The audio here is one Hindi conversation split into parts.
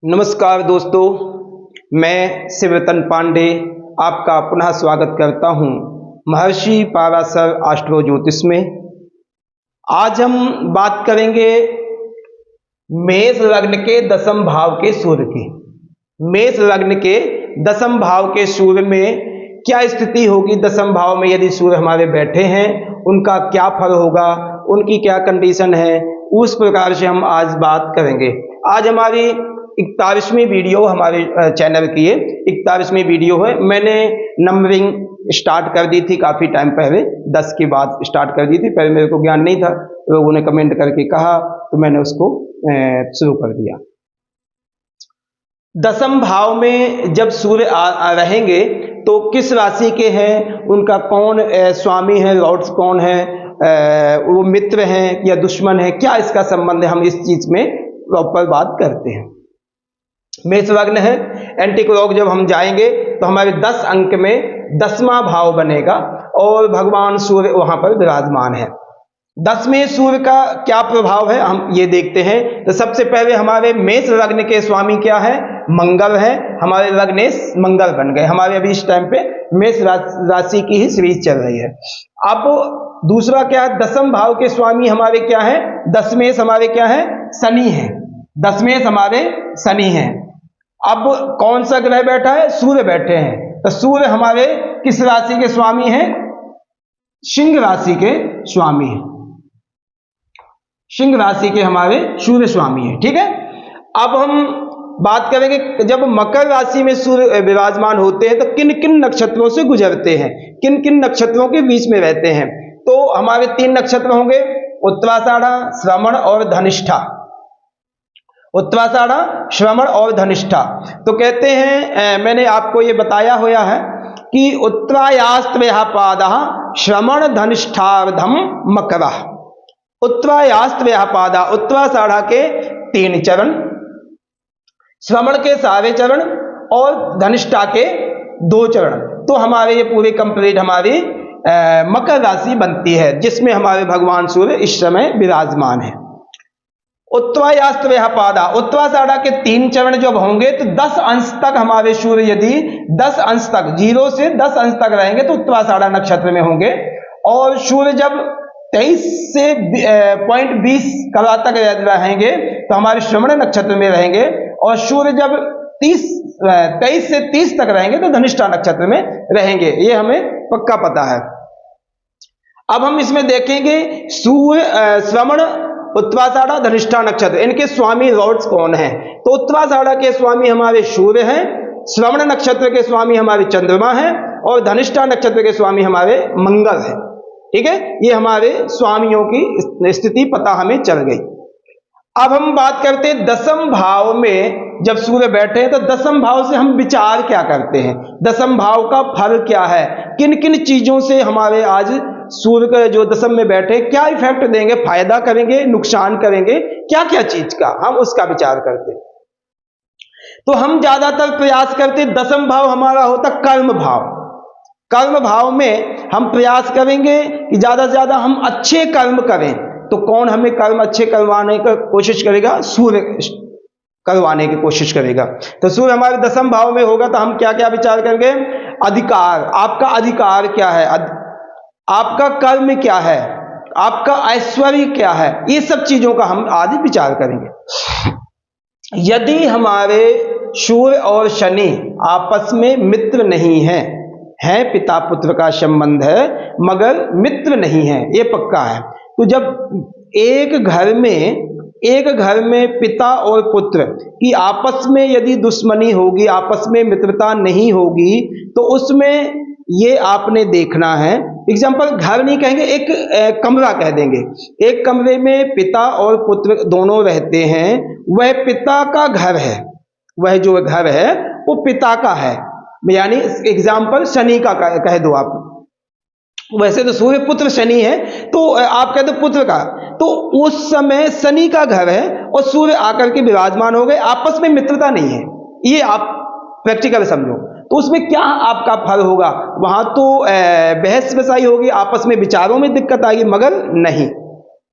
नमस्कार दोस्तों, मैं शिवरतन पांडे आपका पुनः स्वागत करता हूं महर्षि पाराशर एस्ट्रो ज्योतिष में। आज हम बात करेंगे मेष लग्न के दसम भाव के सूर्य की। मेष लग्न के दसम भाव के सूर्य में क्या स्थिति होगी, दसम भाव में यदि सूर्य हमारे बैठे हैं उनका क्या फल होगा, उनकी क्या कंडीशन है, उस प्रकार से हम आज बात करेंगे। आज हमारी 41वीं वीडियो हमारे चैनल की है, 41वीं वीडियो है। मैंने नंबरिंग स्टार्ट कर दी थी काफ़ी टाइम पहले, 10 के बाद स्टार्ट कर दी थी। पहले मेरे को ज्ञान नहीं था, लोगों ने कमेंट करके कहा तो मैंने उसको शुरू कर दिया। दसम भाव में जब सूर्य रहेंगे तो किस राशि के हैं, उनका कौन स्वामी है, लॉर्ड्स कौन है, वो मित्र हैं या दुश्मन है, क्या इसका संबंध है, हम इस चीज में प्रॉपर बात करते हैं। मेष लग्न है, एंटी क्लॉक जब हम जाएंगे तो हमारे 10 अंक में 10वां भाव बनेगा और भगवान सूर्य वहां पर विराजमान है। 10वें सूर्य का क्या प्रभाव है हम ये देखते हैं। तो सबसे पहले हमारे मेष लग्न के स्वामी क्या है, मंगल है। हमारे लग्नेश मंगल बन गए, हमारे अभी इस टाइम पे मेष राशि की ही सीरीज चल रही है। अब दूसरा क्या है, दसम भाव के स्वामी हमारे क्या है, दशमेश हमारे क्या है, शनि है। दशमेश हमारे शनि हैं। अब कौन सा ग्रह बैठा है, सूर्य बैठे हैं। तो सूर्य हमारे किस राशि के स्वामी हैं, सिंह राशि के स्वामी हैं। सिंह राशि के हमारे सूर्य स्वामी हैं, ठीक है। अब हम बात करेंगे जब मकर राशि में सूर्य विराजमान होते हैं तो किन किन नक्षत्रों से गुजरते हैं, किन किन नक्षत्रों के बीच में रहते हैं। तो हमारे 3 नक्षत्र होंगे, उत्तराषाढ़ा, श्रवण और धनिष्ठा। उत्तराषाढ़ा, श्रवण और धनिष्ठा। तो कहते हैं मैंने आपको ये बताया हुआ है कि उत्तरायास्त्रयःपादः श्रवण धनिष्ठार्धम मकरः। उत्तरायास्त्रयःपादः, उत्तराषाढ़ा के 3 चरण, श्रवण के सारे चरण और धनिष्ठा के 2 चरण। तो हमारे ये पूरे कंप्लीट हमारी मकर राशि बनती है जिसमें हमारे भगवान सूर्य इस समय विराजमान है। उत्तरायास्त्रयःपादः, उत्तराषाढ़ा के 3 चरण जब होंगे तो 10 अंश तक हमारे सूर्य यदि 10 अंश तक 0 से 10 अंश तक रहेंगे तो उत्तराषाढ़ा नक्षत्र में होंगे। और सूर्य जब 23 से 0.20 कला तक रहेंगे तो हमारे श्रवण नक्षत्र में रहेंगे। और सूर्य जब 23 से 30 तक रहेंगे तो धनिष्ठा नक्षत्र में रहेंगे, ये हमें पक्का पता है। अब हम इसमें देखेंगे सूर्य, श्रवण, उत्तराषाढ़ा, धनिष्ठा नक्षत्र, इनके स्वामी लॉर्ड्स कौन हैं। तो उत्तराषाढ़ा के स्वामी हमारे सूर्य हैं, श्रवण नक्षत्र के स्वामी हमारे चंद्रमा हैं और धनिष्ठा नक्षत्र के स्वामी हमारे मंगल हैं, ठीक है। ये हमारे स्वामियों की स्थिति पता हमें चल गई। अब हम बात करते हैं दसम भाव में जब सूर्य बैठे हैं तो दसम भाव से हम विचार क्या करते हैं, दसम भाव का फल क्या है, किन किन चीजों से हमारे आज सूर्य का जो दसम में बैठे क्या इफेक्ट देंगे, फायदा करेंगे, नुकसान करेंगे, क्या क्या चीज का हम उसका विचार करते हैं। तो हम ज्यादातर प्रयास करते, दसम भाव हमारा होता कर्म भाव। कर्म भाव में हम प्रयास करेंगे कि ज्यादा से ज्यादा हम अच्छे कर्म करें। तो कौन हमें कर्म अच्छे करवाने की कोशिश करेगा, सूर्य करवाने की कोशिश करेगा। तो सूर्य हमारे दसम भाव में होगा तो हम क्या क्या विचार करेंगे, अधिकार, आपका अधिकार क्या है, आपका कर्म क्या है, आपका ऐश्वर्य क्या है, ये सब चीजों का हम आज विचार करेंगे। यदि हमारे सूर्य और शनि आपस में मित्र नहीं है पिता पुत्र का संबंध है मगर मित्र नहीं है, ये पक्का है। तो जब एक घर में पिता और पुत्र की आपस में यदि दुश्मनी होगी, आपस में मित्रता नहीं होगी तो उसमें ये आपने देखना है। एग्जाम्पल घर नहीं कहेंगे, एक कमरा कह देंगे। एक कमरे में पिता और पुत्र दोनों रहते हैं, वह पिता का घर है, वह जो घर है वो पिता का है, यानी एग्जाम्पल शनि का कह दो आप। वैसे तो सूर्य पुत्र शनि है तो आप कह दो पुत्र का, तो उस समय शनि का घर है और सूर्य आकर के विराजमान हो गए, आपस में मित्रता नहीं है, ये आप प्रैक्टिकल समझो। तो उसमें क्या आपका फल होगा, वहां तो बहस बसाई होगी, आपस में विचारों में दिक्कत आएगी, मगर नहीं,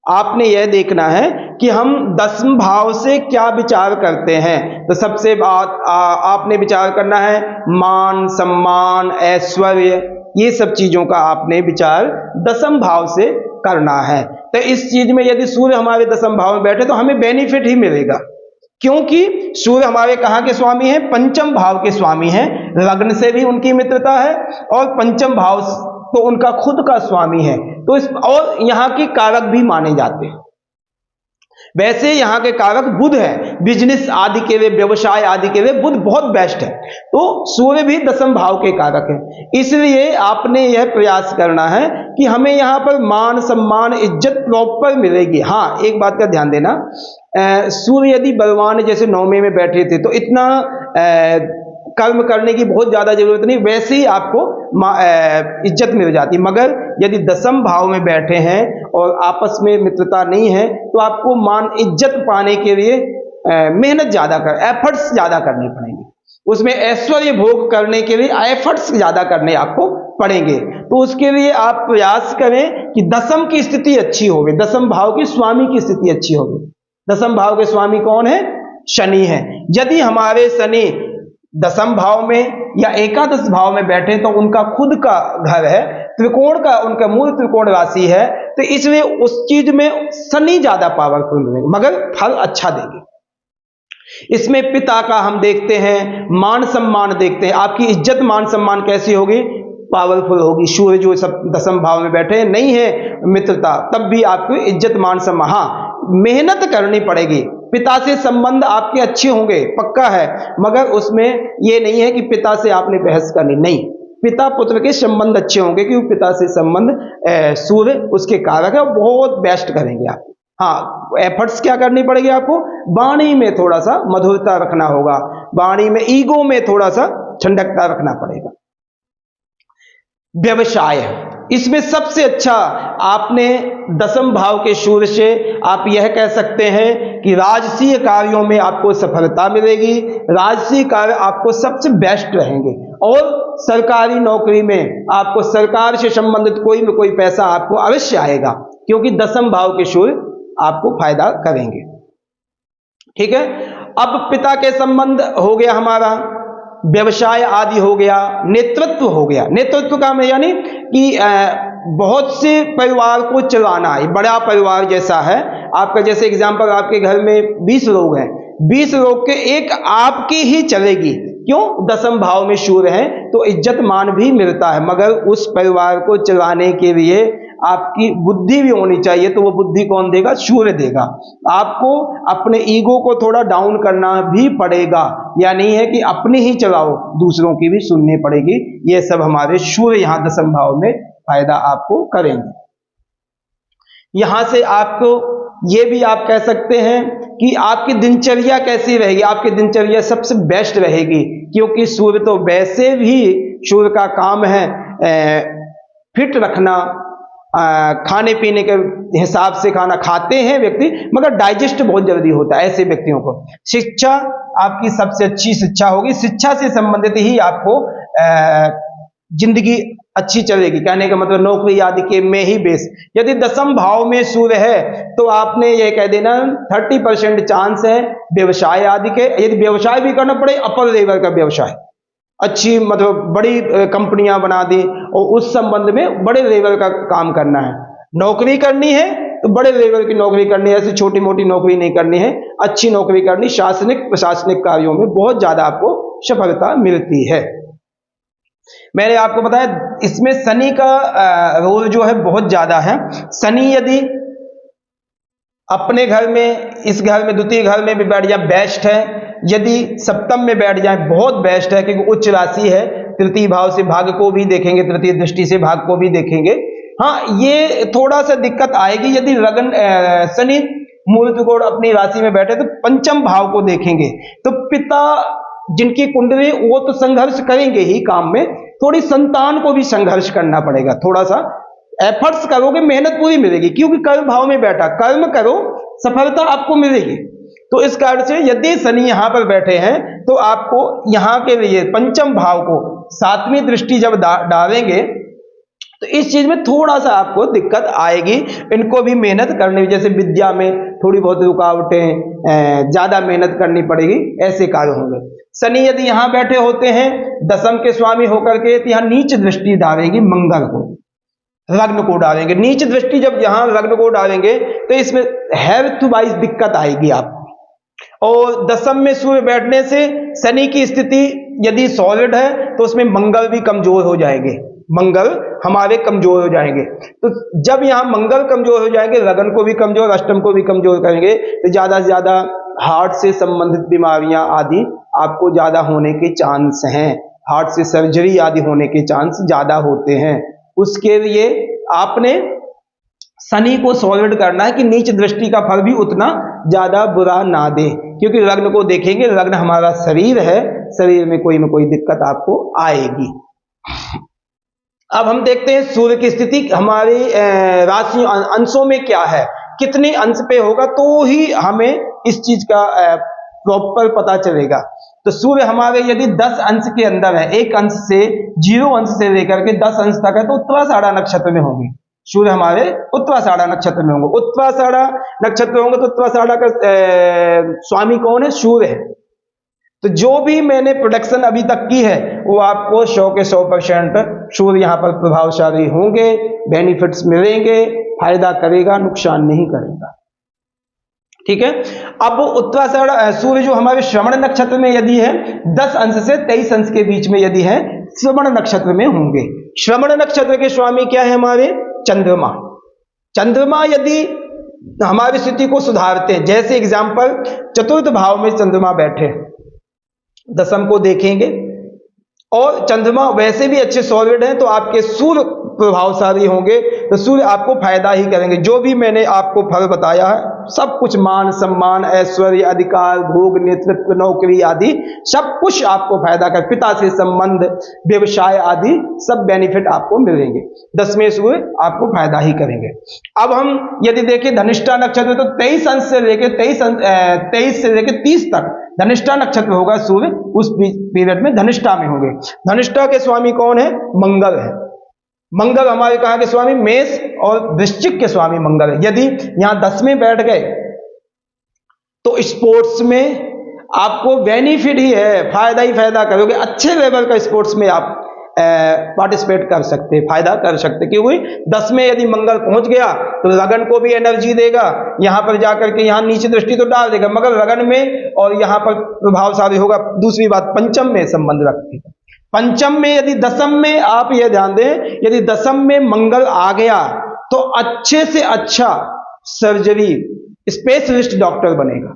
आपने यह देखना है कि हम दसम भाव से क्या विचार करते हैं। तो सबसे बात आपने विचार करना है मान, सम्मान, ऐश्वर्य, ये सब चीजों का आपने विचार दसम भाव से करना है। तो इस चीज में यदि सूर्य हमारे दसम भाव में बैठे तो हमें बेनिफिट ही मिलेगा, क्योंकि सूर्य हमारे कहाँ के स्वामी हैं? पंचम भाव के स्वामी हैं। लग्न से भी उनकी मित्रता है और पंचम भाव तो उनका खुद का स्वामी है। तो इस और यहाँ की कारक भी माने जाते हैं। वैसे यहाँ के कारक बुध है, बिजनेस आदि के लिए, व्यवसाय आदि के लिए बुध बहुत बेस्ट है। तो सूर्य भी दसम भाव के कारक है। इसलिए आपने यह प्रयास करना है कि हमें यहाँ पर मान, सम्मान, इज्जत प्रॉपर मिलेगी। हाँ, एक बात का ध्यान देना, सूर्य यदि बलवान जैसे नौमे में बैठे थे तो इतना कर्म करने की बहुत ज्यादा जरूरत नहीं, वैसे ही आपको इज्जत मिल जाती। मगर यदि दसम भाव में बैठे हैं और आपस में मित्रता नहीं है तो आपको मान इज्जत पाने के लिए मेहनत ज्यादा एफर्ट्स ज्यादा करने पड़ेंगे। उसमें ऐश्वर्य भोग करने के लिए एफर्ट्स ज्यादा करने आपको पड़ेंगे। तो उसके लिए आप प्रयास करें कि दसम की स्थिति अच्छी होगी, दसम भाव की स्वामी की स्थिति अच्छी होगी। दसम भाव के स्वामी कौन है? शनि है। यदि हमारे शनि दसम भाव में या एकादश भाव में बैठे तो उनका खुद का घर है, त्रिकोण का, उनका मूल त्रिकोण राशि है, तो इसलिए उस चीज में शनि ज्यादा पावरफुल रहेंगे, मगर फल अच्छा देंगे। इसमें पिता का हम देखते हैं, मान सम्मान देखते हैं, आपकी इज्जत मान सम्मान कैसी होगी? पावरफुल होगी। सूर्य जो सब दसम भाव में बैठे नहीं है मित्रता, तब भी आपकी इज्जत मान सम्मान, हाँ मेहनत करनी पड़ेगी। पिता से संबंध आपके अच्छे होंगे, पक्का है, मगर उसमें यह नहीं है कि पिता से आपने बहस करनी, नहीं, पिता पुत्र के संबंध अच्छे होंगे, क्योंकि पिता से संबंध सूर्य उसके कारक है, बहुत बेस्ट करेंगे आप। हाँ, एफर्ट्स क्या करनी पड़ेगी आपको? वाणी में थोड़ा सा मधुरता रखना होगा, वाणी में, ईगो में थोड़ा सा ठंडकता रखना पड़ेगा। व्यवसाय, इसमें सबसे अच्छा आपने दसम भाव के सूर्य से आप यह कह सकते हैं कि राजसीय कार्यों में आपको सफलता मिलेगी, राजसीय कार्य आपको सबसे बेस्ट रहेंगे, और सरकारी नौकरी में आपको सरकार से संबंधित कोई न कोई पैसा आपको अवश्य आएगा, क्योंकि दसम भाव के सूर्य आपको फायदा करेंगे। ठीक है, अब पिता के संबंध हो गया हमारा, व्यवसाय आदि हो गया, नेतृत्व हो गया। नेतृत्व का में यानी कि बहुत से परिवार को चलाना, बड़ा परिवार जैसा है आपका। जैसे एग्जांपल, आपके घर में 20 लोग हैं, 20 लोग के एक आपकी ही चलेगी, क्यों? दसम भाव में सूर्य है तो इज्जत मान भी मिलता है, मगर उस परिवार को चलाने के लिए आपकी बुद्धि भी होनी चाहिए। तो वो बुद्धि कौन देगा? सूर्य देगा। आपको अपने ईगो को थोड़ा डाउन करना भी पड़ेगा, या नहीं है कि अपनी ही चलाओ, दूसरों की भी सुननी पड़ेगी। ये सब हमारे सूर्य यहाँ दसम भाव में फायदा आपको करेंगे। यहां से आपको ये भी आप कह सकते हैं कि आपकी दिनचर्या कैसी रहेगी। आपकी दिनचर्या सबसे बेस्ट रहेगी, क्योंकि सूर्य तो वैसे भी, सूर्य का काम है फिट रखना, खाने पीने के हिसाब से खाना खाते हैं व्यक्ति, मगर डाइजेस्ट बहुत जल्दी होता है ऐसे व्यक्तियों को। शिक्षा आपकी सबसे अच्छी शिक्षा होगी, शिक्षा से संबंधित ही आपको जिंदगी अच्छी चलेगी। कहने का मतलब नौकरी आदि के में ही बेस। यदि दसम भाव में सूर्य है तो आपने ये कह देना 30% चांस है व्यवसाय आदि के। यदि व्यवसाय भी करना पड़े, अपर लेवल का व्यवसाय, अच्छी मतलब बड़ी कंपनियां बना दी और उस संबंध में बड़े लेवल का काम करना है। नौकरी करनी है तो बड़े लेवल की नौकरी करनी है, ऐसी छोटी मोटी नौकरी नहीं करनी है, अच्छी नौकरी करनी। शासनिक प्रशासनिक कार्यों में बहुत ज्यादा आपको सफलता मिलती है। मैंने आपको बताया इसमें शनि का रोल जो है बहुत ज्यादा है। शनि यदि अपने घर में, इस घर में, द्वितीय घर में भी बैठ जाए बेस्ट है। यदि सप्तम में बैठ जाए बहुत बेस्ट है, क्योंकि उच्च राशि है, तृतीय भाव से भाग को भी देखेंगे, तृतीय दृष्टि से भाग को भी देखेंगे। हाँ, ये थोड़ा सा दिक्कत आएगी यदि शनि मूल त्रिकोण अपनी राशि में बैठे तो पंचम भाव को देखेंगे, तो पिता जिनकी कुंडली वो तो संघर्ष करेंगे ही काम में, थोड़ी संतान को भी संघर्ष करना पड़ेगा। थोड़ा सा एफर्ट्स करोगे, मेहनत पूरी मिलेगी, क्योंकि कर्म भाव में बैठा, कर्म करो सफलता आपको मिलेगी। तो इस कारण से यदि शनि यहां पर बैठे हैं तो आपको यहां के लिए पंचम भाव को 7वीं दृष्टि जब डालेंगे तो इस चीज में थोड़ा सा आपको दिक्कत आएगी, इनको भी मेहनत करनी, जैसे विद्या में थोड़ी बहुत रुकावटें, ज्यादा मेहनत करनी पड़ेगी, ऐसे कार्य होंगे। शनि यदि यहाँ बैठे होते हैं दशम के स्वामी होकर के, तो यहाँ नीच दृष्टि डालेंगे मंगल को, लग्न को डालेंगे। नीच दृष्टि जब यहाँ लग्न को डालेंगे तो इसमें हेल्थ वाइज दिक्कत आएगी आपको। और दशम में सूर्य बैठने से शनि की स्थिति यदि सॉलिड है तो उसमें मंगल भी कमजोर हो जाएंगे, मंगल हमारे कमजोर हो जाएंगे। तो जब यहाँ मंगल कमजोर हो जाएंगे, लगन को भी कमजोर, अष्टम को भी कमजोर करेंगे, तो ज्यादा से ज्यादा हार्ट से संबंधित बीमारियां आदि आपको ज्यादा होने के चांस हैं, हार्ट से सर्जरी आदि होने के चांस ज्यादा होते हैं। उसके लिए आपने शनि को सॉलिड करना है कि नीच दृष्टि का फल भी उतना ज्यादा बुरा ना दे, क्योंकि लग्न को देखेंगे, लग्न हमारा शरीर है, शरीर में कोई न कोई दिक्कत आपको आएगी। अब हम देखते हैं सूर्य की स्थिति हमारी राशि अंशों में क्या है, कितने अंश पे होगा तो ही हमें इस चीज का प्रॉपर पता चलेगा। तो सूर्य हमारे यदि 10 अंश के अंदर है, एक अंश से 0 अंश से लेकर के 10 अंश तक है, तो उत्तराषाढ़ा नक्षत्र में होंगे सूर्य, हमारे उत्तराषाढ़ा नक्षत्र में होंगे। उत्तराषाढ़ा नक्षत्र होंगे तो उत्तराषाढ़ा का स्वामी कौन है? सूर्य है। तो जो भी मैंने प्रोडक्शन अभी तक की है वो आपको 100 के 100% सूर्य यहाँ पर प्रभावशाली होंगे, बेनिफिट्स मिलेंगे, फायदा करेगा, नुकसान नहीं करेगा। ठीक है। अब उत्तराषाढ़ सूर्य जो हमारे श्रवण नक्षत्र में यदि है 10 अंश से 23 अंश के बीच में यदि है, श्रवण नक्षत्र में होंगे। श्रवण नक्षत्र के स्वामी क्या है? हमारे चंद्रमा। चंद्रमा यदि हमारी स्थिति को सुधारते हैं, जैसे एग्जाम्पल चतुर्थ भाव में चंद्रमा बैठे, दशम को देखेंगे और चंद्रमा वैसे भी अच्छे सॉलिड हैं, तो आपके सूर्य प्रभावशाली होंगे, तो सूर्य आपको फायदा ही करेंगे। जो भी मैंने आपको फल बताया है सब कुछ, मान सम्मान, ऐश्वर्य, अधिकार, भोग, नेतृत्व, नौकरी आदि सब कुछ आपको फायदा कर, पिता से संबंध, व्यवसाय आदि सब बेनिफिट आपको मिलेंगे। 10वें सूर्य आपको फायदा ही करेंगे। अब हम यदि देखें धनिष्ठा नक्षत्र, तो 23 अंश से लेकर 23 से लेकर 30 तक धनिष्ठा नक्षत्र होगा सूर्य, उस पीरियड में धनिष्ठा में होंगे। धनिष्ठा के स्वामी कौन है? मंगल है। मंगल हमारे कहा के स्वामी मेष और वृश्चिक के स्वामी मंगल है। यदि यहां 10 में बैठ गए तो स्पोर्ट्स में आपको बेनिफिट ही है, फायदा ही फायदा करोगे, अच्छे लेवल का स्पोर्ट्स में आप पार्टिसिपेट कर सकते, फायदा कर सकते, क्योंकि 10 में यदि मंगल पहुंच गया तो लगन को भी एनर्जी देगा, यहां पर जाकर के यहां नीचे दृष्टि तो डाल देगा मगर लगन में और यहां पर प्रभावशाली होगा। दूसरी बात, पंचम में संबंध रखती है। पंचम में यदि दशम में, आप यह ध्यान दें, यदि दशम में मंगल आ गया तो अच्छे से अच्छा सर्जरी स्पेशलिस्ट डॉक्टर बनेगा।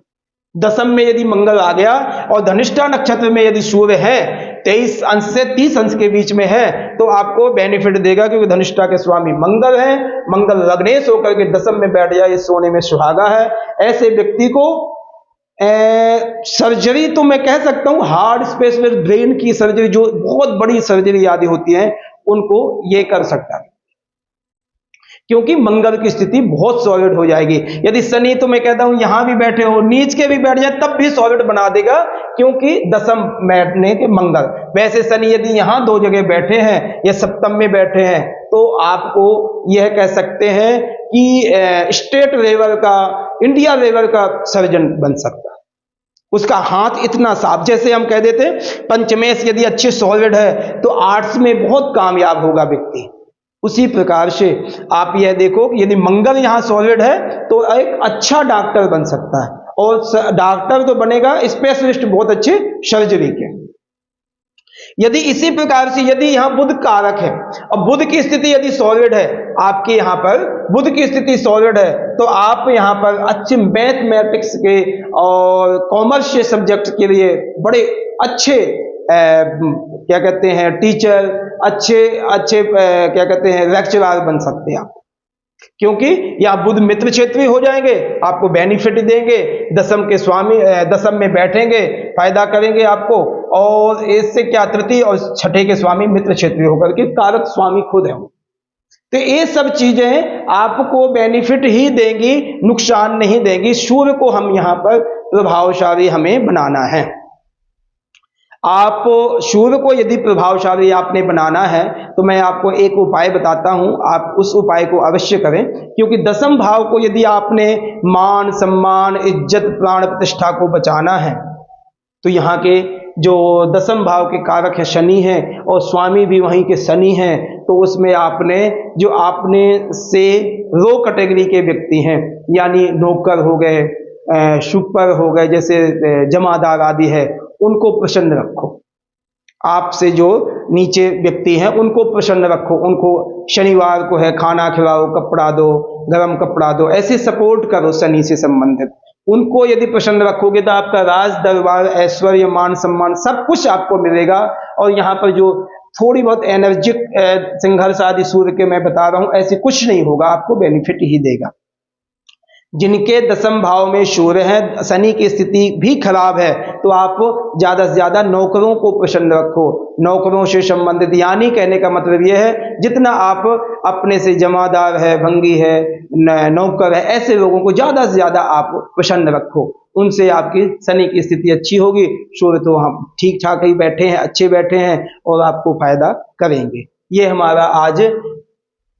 दशम में यदि मंगल आ गया और धनिष्ठा नक्षत्र में यदि सूर्य है 23 अंश से 30 अंश के बीच में है, तो आपको बेनिफिट देगा, क्योंकि धनिष्ठा के स्वामी मंगल है। मंगल लग्नेश होकर के दशम में बैठ जाए, ये सोने में सुहागा है। ऐसे व्यक्ति को सर्जरी तो मैं कह सकता हूं, हार्ट स्पेशलिस्ट, ब्रेन की सर्जरी, जो बहुत बड़ी सर्जरी आदि होती है, उनको ये कर सकता है, क्योंकि मंगल की स्थिति बहुत सॉलिड हो जाएगी। यदि शनि, तो मैं कहता हूं यहां भी बैठे हो, नीच के भी बैठ जाए तब भी सॉलिड बना देगा, क्योंकि दशम बैठने के मंगल। वैसे शनि यदि यहां 2 जगह बैठे हैं या सप्तम में बैठे हैं, तो आपको यह कह सकते हैं कि स्टेट लेवल का, इंडिया लेवल का सर्जन बन सकता है। उसका हाथ इतना साफ, जैसे हम कह देते हैं पंचमेश यदि अच्छे सॉलिड है तो आर्ट्स में बहुत कामयाब होगा व्यक्ति। उसी प्रकार से आप यह देखो कि यदि मंगल यहां सॉलिड है तो एक अच्छा डॉक्टर बन सकता है, और डॉक्टर तो बनेगा स्पेशलिस्ट बहुत अच्छे सर्जरी के। यदि इसी प्रकार से यदि यहां बुध कारक है और बुध की स्थिति यदि सॉलिड है, आपके यहां पर बुध की स्थिति सॉलिड है, तो आप यहां पर अच्छे मैथमेटिक्स के और कॉमर्स के सब्जेक्ट के लिए बड़े अच्छे क्या कहते हैं टीचर, अच्छे क्या कहते हैं लेक्चरर बन सकते हैं आप, क्योंकि यहाँ बुध मित्र क्षेत्रीय हो जाएंगे, आपको बेनिफिट देंगे। दशम के स्वामी दशम में बैठेंगे, फायदा करेंगे आपको, और इससे क्या तृतीय और छठे के स्वामी मित्र क्षेत्रीय होकर के कारक स्वामी खुद है। तो ये सब चीजें आपको बेनिफिट ही देंगी, नुकसान नहीं देंगी। सूर्य को हम यहाँ पर प्रभावशाली हमें बनाना है। आप सूर्य को यदि प्रभावशाली आपने बनाना है तो मैं आपको एक उपाय बताता हूं, आप उस उपाय को अवश्य करें। क्योंकि दसम भाव को यदि आपने मान सम्मान इज्जत प्राण प्रतिष्ठा को बचाना है तो यहाँ के जो दसम भाव के कारक है शनि है और स्वामी भी वहीं के शनि हैं, तो उसमें आपने जो आपने से लो कैटेगरी के व्यक्ति हैं यानी नौकर हो गए, सुपर हो गए, जैसे जमादार आदि है, उनको प्रसन्न रखो। आपसे जो नीचे व्यक्ति हैं उनको प्रसन्न रखो, उनको शनिवार को है खाना खिलाओ, कपड़ा दो, गर्म कपड़ा दो, ऐसे सपोर्ट करो शनि से संबंधित। उनको यदि प्रसन्न रखोगे तो आपका राज दरबार ऐश्वर्य मान सम्मान सब कुछ आपको मिलेगा। और यहाँ पर जो थोड़ी बहुत एनर्जिक संघर्ष आदि सूर्य के मैं बता रहा हूं, ऐसे कुछ नहीं होगा, आपको बेनिफिट ही देगा। जिनके दसम भाव में सूर्य है, शनि की स्थिति भी खराब है, तो आप ज्यादा से ज्यादा नौकरों को प्रसन्न रखो। नौकरों से संबंधित यानी कहने का मतलब यह है जितना आप अपने से जमादार है, भंगी है, नौकर है, ऐसे लोगों को ज्यादा से ज्यादा आप प्रसन्न रखो, उनसे आपकी शनि की स्थिति अच्छी होगी। सूर्य तो वहां ठीक ठाक ही बैठे हैं, अच्छे बैठे हैं और आपको फायदा करेंगे। ये हमारा आज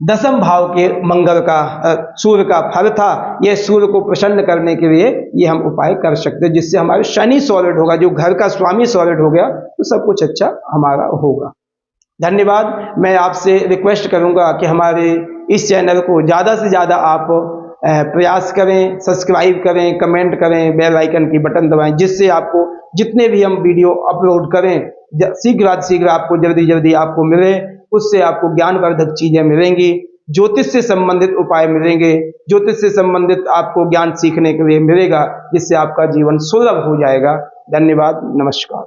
दसम भाव के मंगल का सूर्य का फल था। यह सूर्य को प्रसन्न करने के लिए ये हम उपाय कर सकते हैं, जिससे हमारे शनि सॉलिड होगा, जो घर का स्वामी सॉलिड हो गया तो सब कुछ अच्छा हमारा होगा। धन्यवाद। मैं आपसे रिक्वेस्ट करूंगा कि हमारे इस चैनल को ज़्यादा से ज़्यादा आप प्रयास करें, सब्सक्राइब करें, कमेंट करें, बेल आइकन की बटन दबाएं, जिससे आपको जितने भी हम वीडियो अपलोड करें शीघ्र आपको जल्दी आपको मिले। उससे आपको ज्ञानवर्धक चीजें मिलेंगी, ज्योतिष से संबंधित उपाय मिलेंगे, ज्योतिष से संबंधित आपको ज्ञान सीखने के लिए मिलेगा, जिससे आपका जीवन सुलभ हो जाएगा। धन्यवाद, नमस्कार।